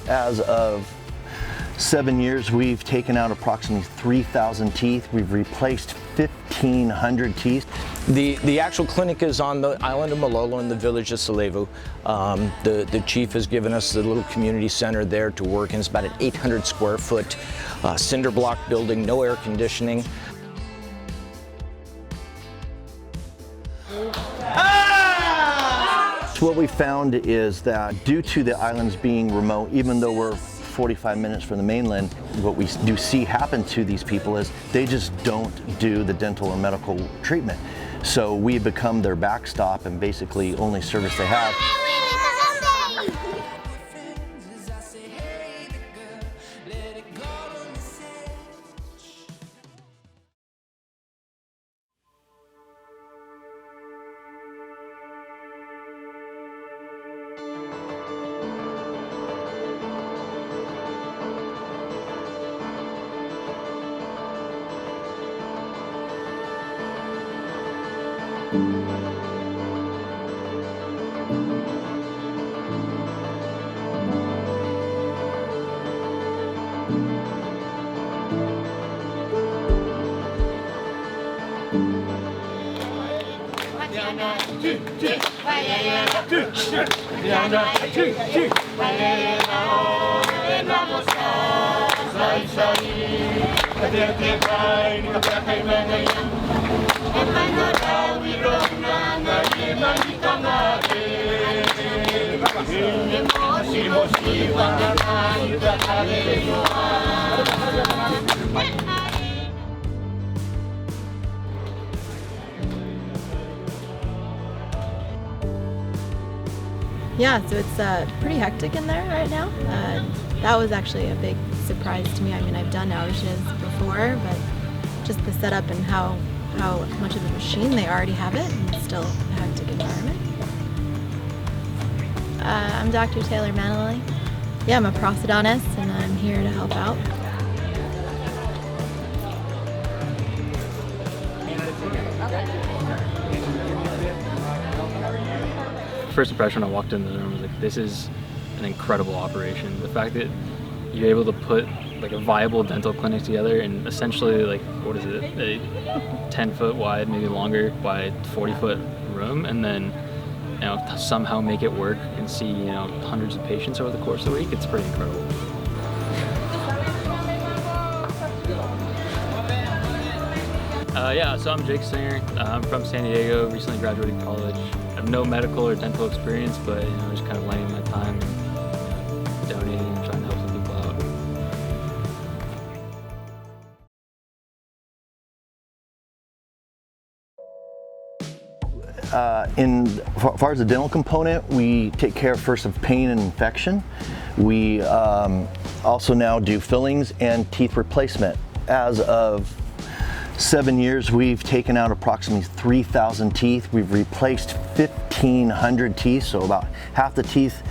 As of 7 years, we've taken out approximately 3,000 teeth. We've replaced 1,500 teeth. The actual clinic is on the island of Malolo in the village of Solevu. The chief has given us the little community center there to work in. It's about an 800 square foot cinder block building, no air conditioning. What we found is that due to the islands being remote, even though we're 45 minutes from the mainland, what we do see happen to these people is they just don't do the dental or medical treatment. So we become their backstop and basically only service they have. Yeah, so it's pretty hectic in there right now. That was actually a big surprise to me. I mean, I've done outages before, but just the setup and how much of a machine they already have it, and it's still a hectic environment. I'm Dr. Taylor Manley. Yeah, I'm a prosthodontist, and I'm here to help out. First impression when I walked into the room was like, this is an incredible operation. The fact that you're able to put like a viable dental clinic together in essentially like, what is it, a 10-foot wide, maybe longer, by 40-foot room, and then somehow make it work and see hundreds of patients over the course of the week, it's pretty incredible. Yeah, so I'm Jake Singer. I'm from San Diego, recently graduated college. I have no medical or dental experience, but just kind of laying my time and donating and trying to help some people out. As far as the dental component, we take care first of pain and infection. We also now do fillings and teeth replacement. As of 7 years, we've taken out approximately 3,000 teeth. We've replaced 1,500 teeth, so about half the teeth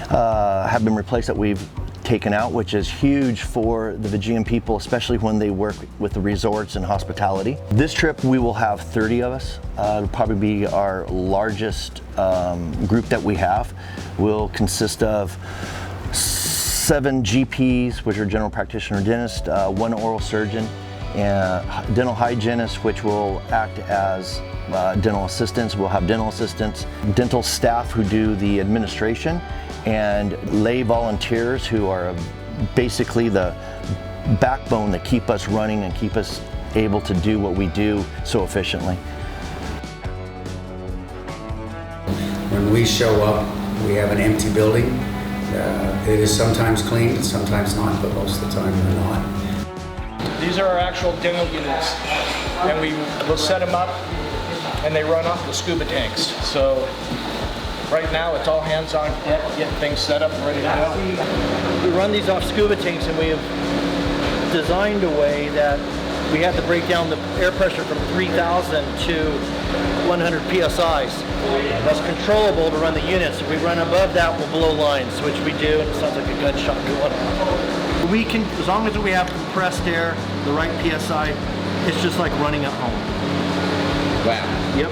have been replaced that we've taken out, which is huge for the Fijian people, especially when they work with the resorts and hospitality. This trip, we will have 30 of us. It'll probably be our largest group that we have. We'll consist of 7 GPs, which are general practitioner dentists, 1 oral surgeon, and dental hygienists, which will act as dental assistants. We'll have dental assistants, dental staff who do the administration, and lay volunteers who are basically the backbone that keep us running and keep us able to do what we do so efficiently. When we show up, we have an empty building. It is sometimes cleaned, sometimes not, but most of the time we're not. These are our actual dental units, and we'll set them up and they run off the scuba tanks. So right now it's all hands on deck, getting things set up and ready to go. We run these off scuba tanks, and we have designed a way that we have to break down the air pressure from 3,000 to 100 PSIs. That's controllable to run the units. If we run above that, we'll blow lines, which we do, and it sounds like a gunshot going off. We can, as long as we have compressed air, the right PSI, it's just like running at home. Wow. Yep.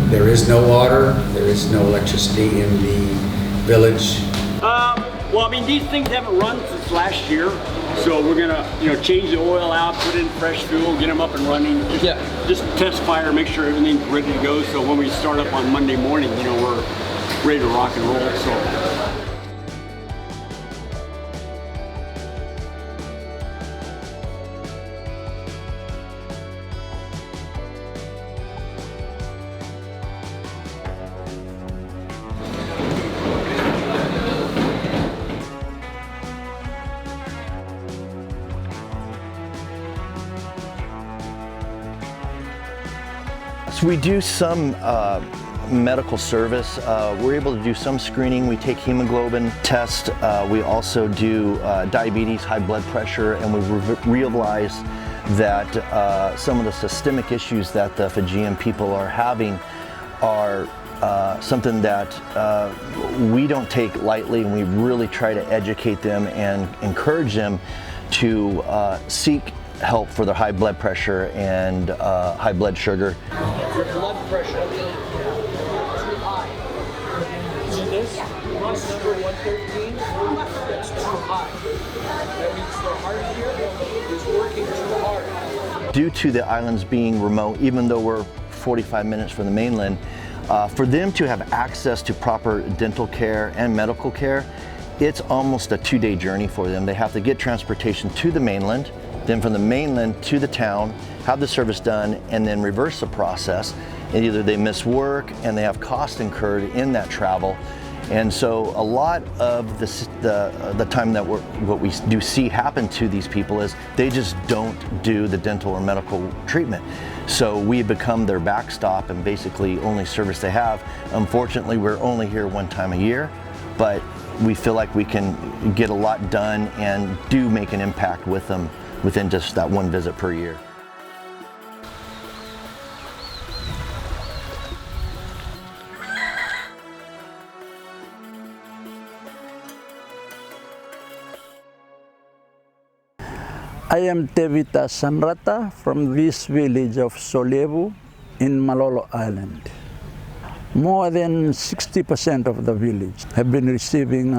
There is no water, there is no electricity in the village. Well, I mean, these things haven't run since last year, so we're gonna, change the oil out, put in fresh fuel, get them up and running. Just test fire, make sure everything's ready to go. So when we start up on Monday morning, we're ready to rock and roll. So. So we do some medical service. We're able to do some screening. We take hemoglobin test. We also do diabetes, high blood pressure, and we realize that some of the systemic issues that the Fijian people are having are something that we don't take lightly, and we really try to educate them and encourage them to seek help for their high blood pressure and high blood sugar. Your blood pressure too high. See this? Runs number 113. That's too high. That means the heart here is working too hard. Due to the islands being remote, even though we're 45 minutes from the mainland, for them to have access to proper dental care and medical care, it's almost a 2-day journey for them. They have to get transportation to the mainland, then from the mainland to the town, have the service done, and then reverse the process. And either they miss work and they have cost incurred in that travel. And so a lot of the time that what we do see happen to these people is they just don't do the dental or medical treatment. So we become their backstop and basically only service they have. Unfortunately, we're only here one time a year, but we feel like we can get a lot done and do make an impact with them within just that one visit per year. I am Tevita Sanrata from this village of Solevu in Mamanuca Island. More than 60% of the village have been receiving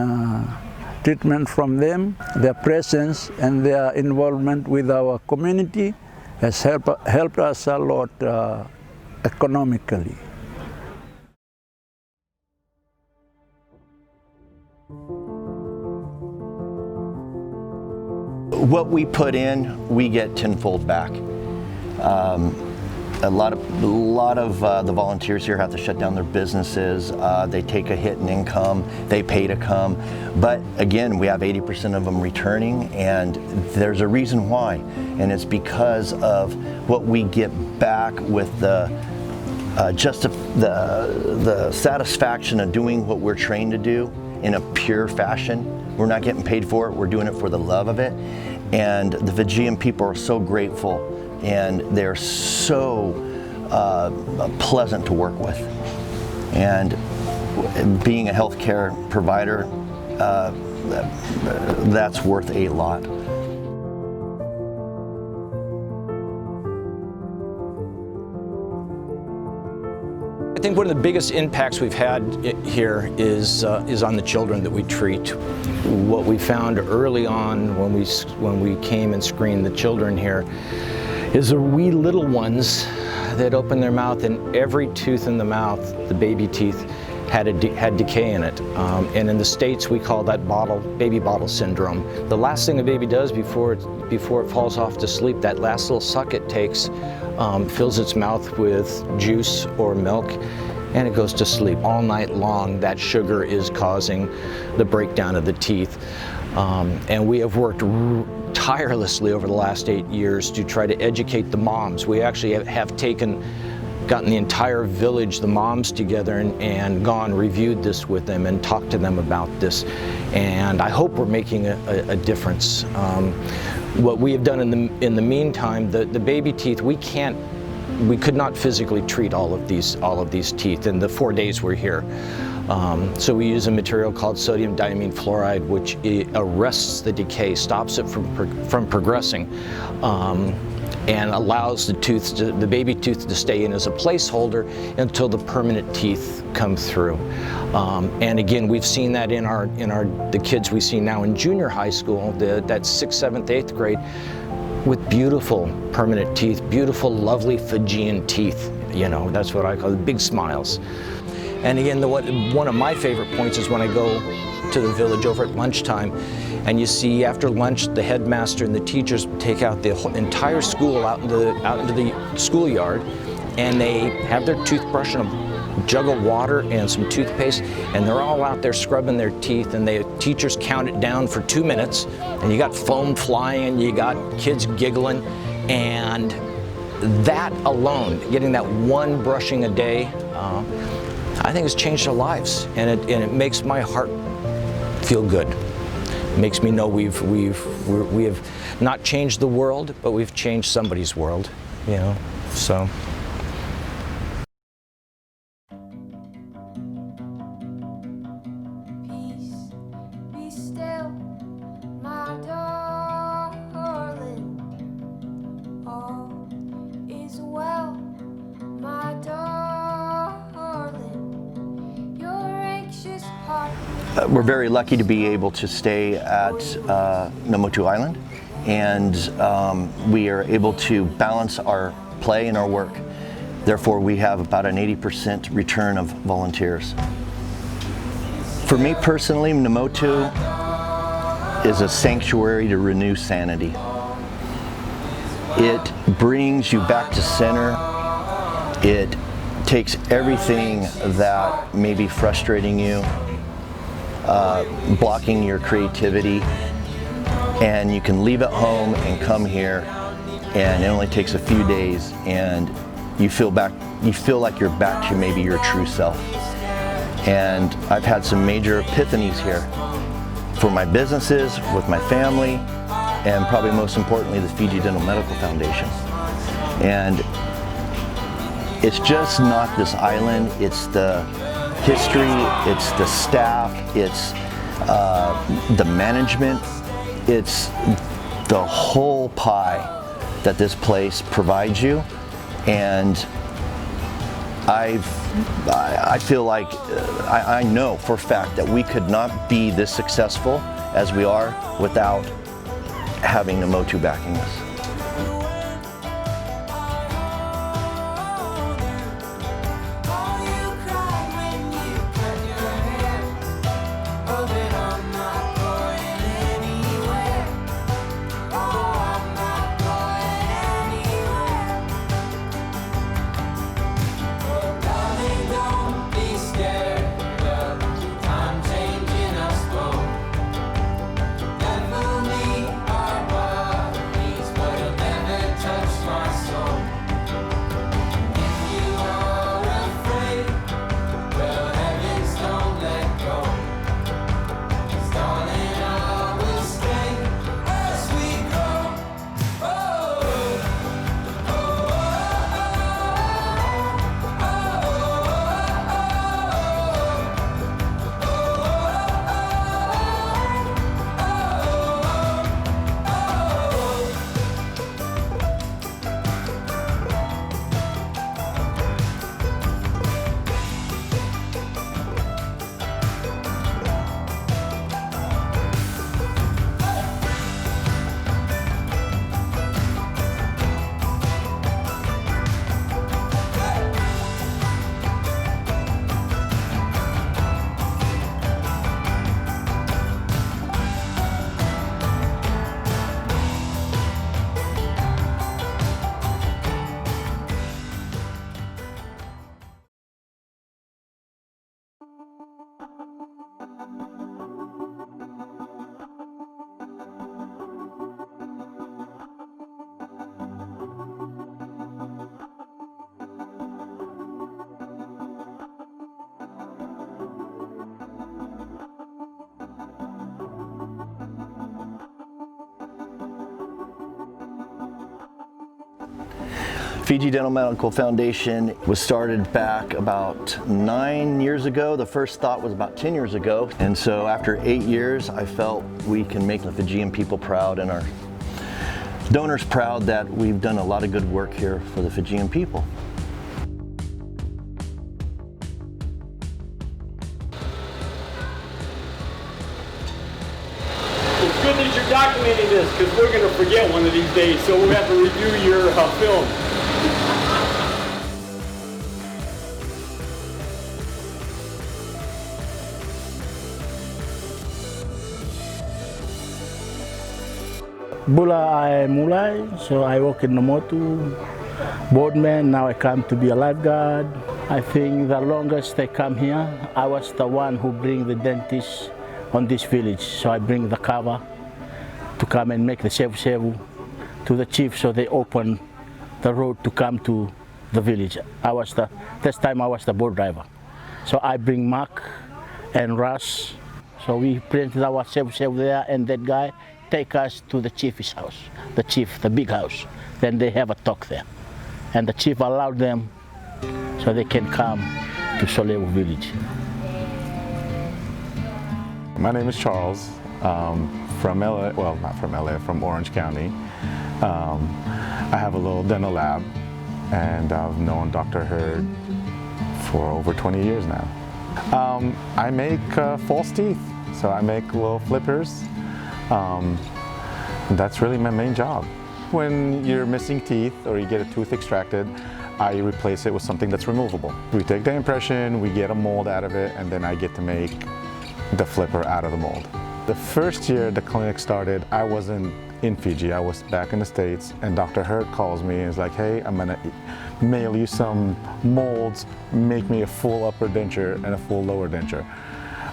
treatment from them. Their presence and their involvement with our community has helped us a lot economically. What we put in, we get tenfold back. A lot of the volunteers here have to shut down their businesses. They take a hit in income, they pay to come. But again, we have 80% of them returning, and there's a reason why. And it's because of what we get back with the satisfaction of doing what we're trained to do in a pure fashion. We're not getting paid for it, we're doing it for the love of it. And the Fijian people are so grateful, and they're so pleasant to work with. And being a healthcare provider, that's worth a lot. I think one of the biggest impacts we've had here is on the children that we treat. What we found early on when we came and screened the children here is the wee little ones that open their mouth, and every tooth in the mouth, the baby teeth, had decay in it. And in the States, we call that baby bottle syndrome. The last thing a baby does before it falls off to sleep, that last little suck it takes, fills its mouth with juice or milk, and it goes to sleep all night long. That sugar is causing the breakdown of the teeth. And we have worked tirelessly over the last 8 years to try to educate the moms. We actually have gotten the entire village, the moms together, and reviewed this with them and talked to them about this. And I hope we're making a difference. What we have done in the meantime, the baby teeth, we could not physically treat all of these teeth in the 4 days we're here. So we use a material called sodium diamine fluoride, which arrests the decay, stops it from progressing. and allows the baby tooth to stay in as a placeholder until the permanent teeth come through. And again, we've seen that in the kids we see now in junior high school, that 6th, 7th, 8th grade, with beautiful permanent teeth, beautiful, lovely Fijian teeth. You know, that's what I call it, big smiles. And again, one of my favorite points is when I go to the village over at lunchtime, and you see after lunch the headmaster and the teachers take out the entire school out into the schoolyard, and they have their toothbrush and a jug of water and some toothpaste, and they're all out there scrubbing their teeth, and the teachers count it down for 2 minutes, and you got foam flying, you got kids giggling, and that alone, getting that one brushing a day, I think has changed our lives, and it makes my heart feel good. It makes me know we have not changed the world, but we've changed somebody's world, you know, so. Peace, be still, my darling. All is well, my darling. Your anxious heart. We're very lucky to be able to stay at Namotu Island, and we are able to balance our play and our work. Therefore, we have about an 80% return of volunteers. For me personally, Namotu is a sanctuary to renew sanity. It brings you back to center. It takes everything that may be frustrating you, blocking your creativity, and you can leave it home and come here, and it only takes a few days, and you feel like you're back to maybe your true self. And I've had some major epiphanies here for my businesses, with my family, and probably most importantly, the Fiji Dental Medical Foundation. And it's just not this island, it's the history, it's the staff, it's the management, it's the whole pie that this place provides you. And I feel like, I know for a fact that we could not be this successful as we are without having Namotu backing us. Fiji Dental Medical Foundation was started back about 9 years ago. The first thought was about 10 years ago. And so after 8 years, I felt we can make the Fijian people proud, and Donors proud that we've done a lot of good work here for the Fijian people. It's good that you're documenting this because we're going to forget one of these days, so we'll have to review your film. Bula I mulai, so I work in Namotu, boardman, now I come to be a lifeguard. I think the longest I come here, I was the one who bring the dentist on this village. So I bring the cover to come and make the sevu to the chief, so they open the road to come to the village. This time I was the board driver. So I bring Mark and Russ. So we printed our sevu there, and that guy take us to the chief's house, the big house. Then they have a talk there. And the chief allowed them so they can come to Solevu village. My name is Charles, from LA, well, not from LA, from Orange County. I have a little dental lab, and I've known Dr. Hurd for over 20 years now. I make false teeth, so I make little flippers. That's really my main job. When you're missing teeth or you get a tooth extracted, I replace it with something that's removable. We take the impression, we get a mold out of it, and then I get to make the flipper out of the mold. The first year the clinic started, I wasn't in Fiji, I was back in the States, and Dr. Hurd calls me and is like, hey, I'm gonna mail you some molds, make me a full upper denture and a full lower denture.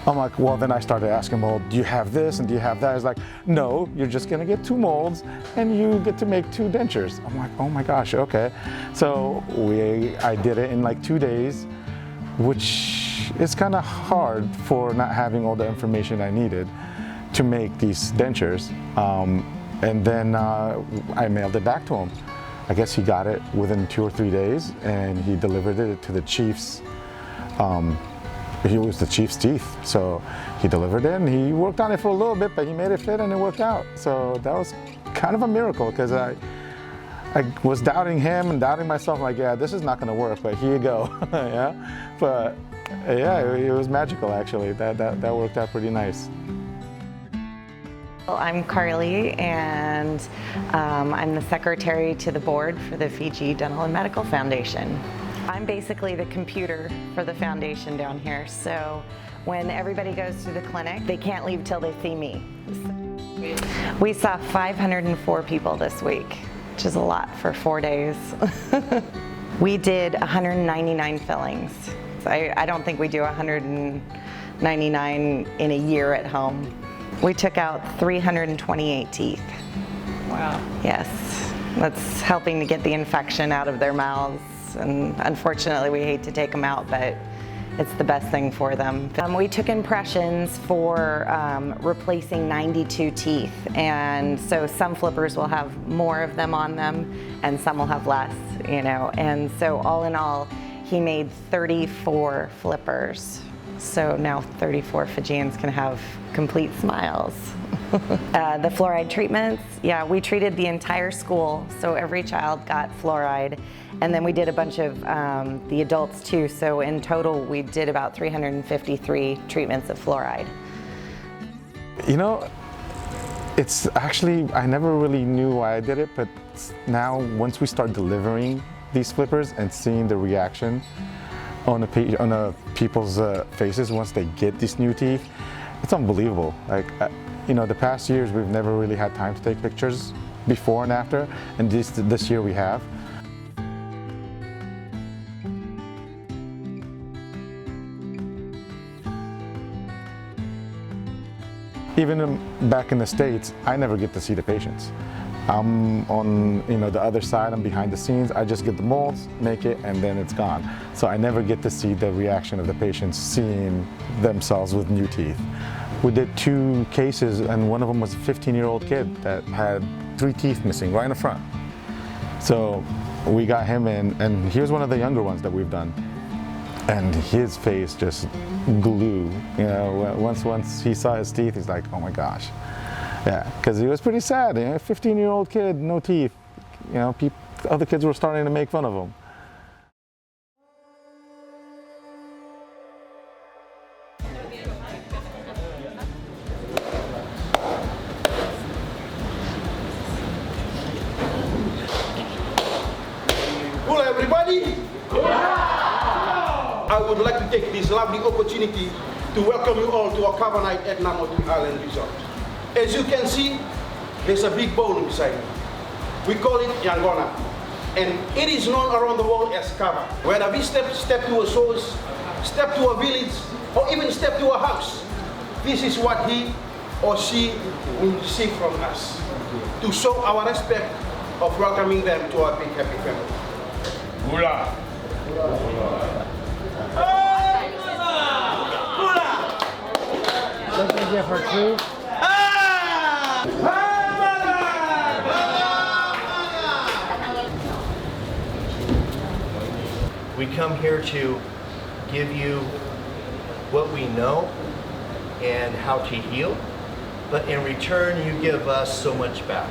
I'm like, well, then I started asking, well, do you have this and do you have that? He's like, no, you're just gonna get 2 molds and you get to make 2 dentures. I'm like, oh my gosh, okay. So I did it in like 2 days, which is kind of hard for not having all the information I needed to make these dentures. And then I mailed it back to him. I guess he got it within 2 or 3 days, and he delivered it to the chief's. He was the chief's teeth, so he delivered it and he worked on it for a little bit, but he made it fit and it worked out. So that was kind of a miracle, because I was doubting him and doubting myself, like, yeah, this is not going to work, but here you go. Yeah, but yeah, it was magical actually. That worked out pretty nice. Well, I'm Carly, and I'm the secretary to the board for the Fiji Dental and Medical Foundation. I'm basically the computer for the foundation down here, so when everybody goes to the clinic, they can't leave till they see me. We saw 504 people this week, which is a lot for 4 days. We did 199 fillings. So I don't think we do 199 in a year at home. We took out 328 teeth. Wow. Yes, that's helping to get the infection out of their mouths. And unfortunately, we hate to take them out, but it's the best thing for them. We took impressions for replacing 92 teeth, and so some flippers will have more of them on them, and some will have less, you know. And so all in all, he made 34 flippers. So now 34 Fijians can have complete smiles. The fluoride treatments, yeah, we treated the entire school, so every child got fluoride. And then we did a bunch of the adults too, so in total we did about 353 treatments of fluoride. You know, it's actually, I never really knew why I did it, but now once we start delivering these flippers and seeing the reaction on the people's faces once they get these new teeth, it's unbelievable. Like, you know, the past years we've never really had time to take pictures before and after, and this year we have. Even back in the States, I never get to see the patients. I'm on, you know, the other side, I'm behind the scenes. I just get the molds, make it, and then it's gone. So I never get to see the reaction of the patients seeing themselves with new teeth. We did 2 cases, and one of them was a 15-year-old kid that had 3 teeth missing right in the front. So we got him in, and here's one of the younger ones that we've done. And his face just glue, you know, once he saw his teeth, he's like, oh my gosh. Yeah, because he was pretty sad. You know, a 15-year-old kid, no teeth. You know, other kids were starting to make fun of him. Hello everybody! I would like to take this lovely opportunity to welcome you all to our cover night at Namotu Island Resort. As you can see, there's a big bowl beside me. We call it Yangona, and it is known around the world as kava. Whether we step to a source, step to a village, or even step to a house, this is what he or she will receive from us to show our respect of welcoming them to our big happy family. Hula! Something different too. We come here to give you what we know and how to heal, but in return you give us so much back.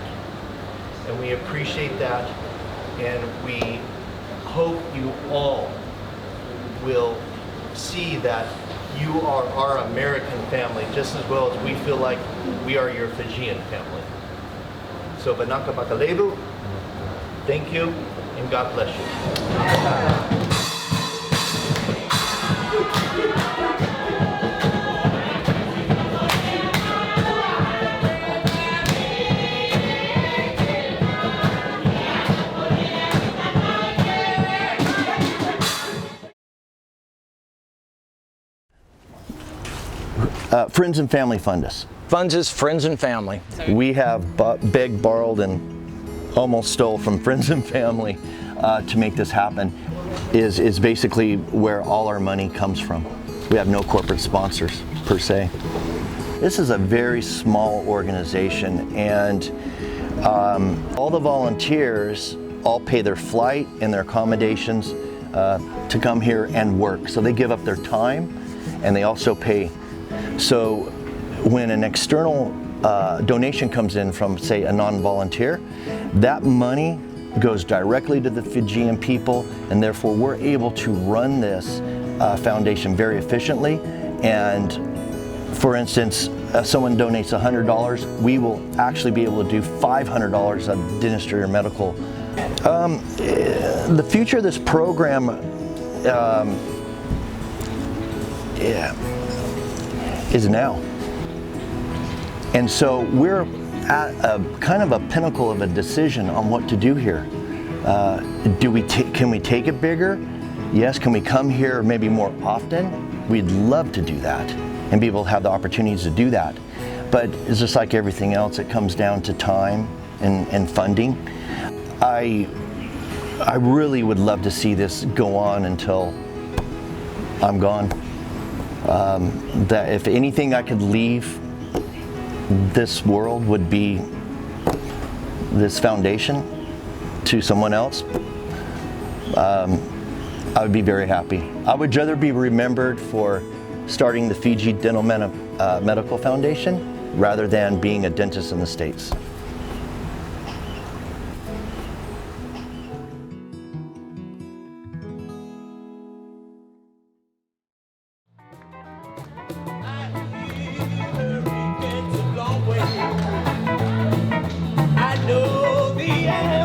And we appreciate that, and we hope you all will see that you are our American family just as well as we feel like we are your Fijian family. So Banaka Bakalevu, thank you, and God bless you. Friends and family fund us. Funds us friends and family. We have begged, borrowed, and almost stole from friends and family to make this happen. Is basically where all our money comes from. We have no corporate sponsors per se. This is a very small organization, and all the volunteers all pay their flight and their accommodations to come here and work. So they give up their time, and they also pay. So when an external donation comes in from, say, a non-volunteer, that money goes directly to the Fijian people, and therefore we're able to run this foundation very efficiently. And for instance, if someone donates $100, we will actually be able to do $500 of dentistry or medical. The future of this program is now. And so we're at a kind of a pinnacle of a decision on what to do here. Can we take it bigger? Yes. Can we come here maybe more often? We'd love to do that and be able to have the opportunities to do that. But it's just like everything else, it comes down to time and funding. I really would love to see this go on until I'm gone. That if anything I could leave this world would be this foundation to someone else. I would be very happy. I would rather be remembered for starting the Fiji Dental Medical Foundation rather than being a dentist in the States. I know the end.